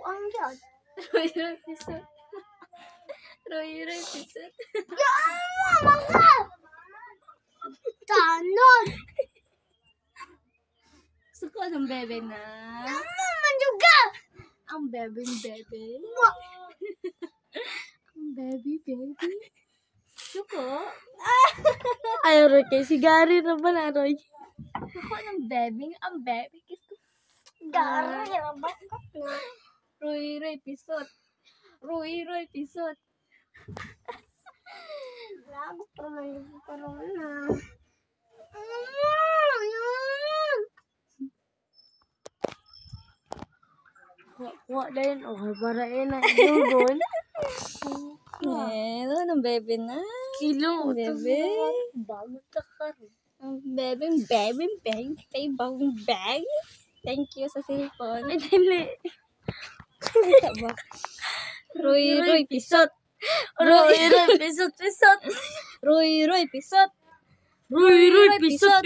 Ang yan. Roy pisot. Roy pisot. Yan mo, mga! Tanon! Gusto ko ng bebe na. Yan mo, manjuga! Ang bebe. Ang bebe. Gusto ko. Ayaw rin kay si Gary na ba na, Roy? Gusto ko ng bebe. Ang bebe. Gusto ko. Gari, bakit na? Roy pisot. Roy pisot. Lago pa man yung parang na. Wak na yun. Okay, para yun na. Dugon. Ano ng bebe na? Kilo. Bebe. Bago ka ka rin. Ang bebe. Bagong bag. Thank you sa cellphone. Ay, dili. Roy pisot. Roy pisot. Roy pisot. Roy pisot.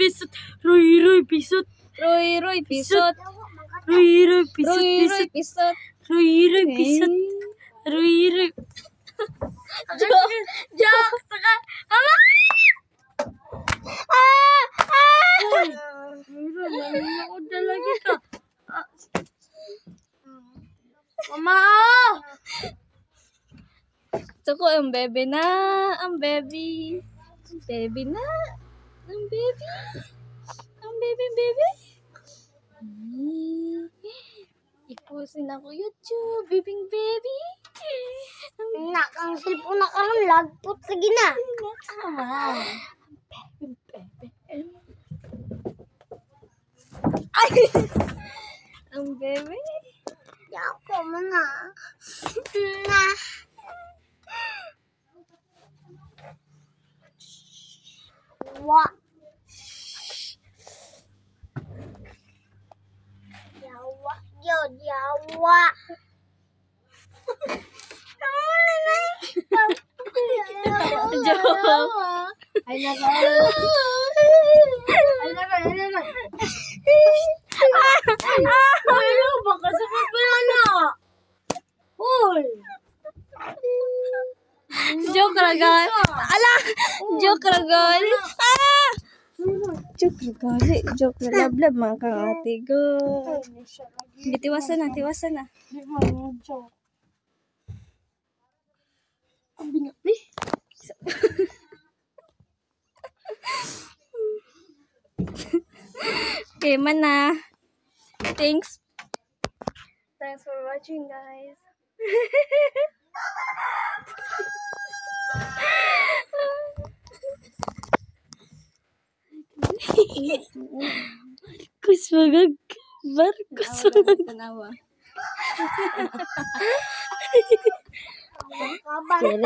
Roy pisot. Roy pisot. Roy pisot. Pisot. Roy pisot. Roy. Joke! Saka! Mama! Uy! Roy, ako talaga ka. Mama! Gusto ko ang bebe na. Ang baby. Baby na. Ang baby. Ang baby. Ipusin ako YouTube. Bibing baby. Nak, ang cellphone na karon lagpot lagi na. Tama. Ay! Ang bebe. Yako mo na. Na. Wa. Yawa. Yawa. Ay, Baka sakit pa na. Uy! Joke lang, guys. Ala! Joke lang, guys. Ah! Joke lang, guys. Joke lang. Lablab, mga kang ate. Go. Tiwasan na. Di man joke. Ang bingabi. Okay, mana. Thanks for watching, guys. Marcos magag. Marcos magag. Tanawa. Kabang.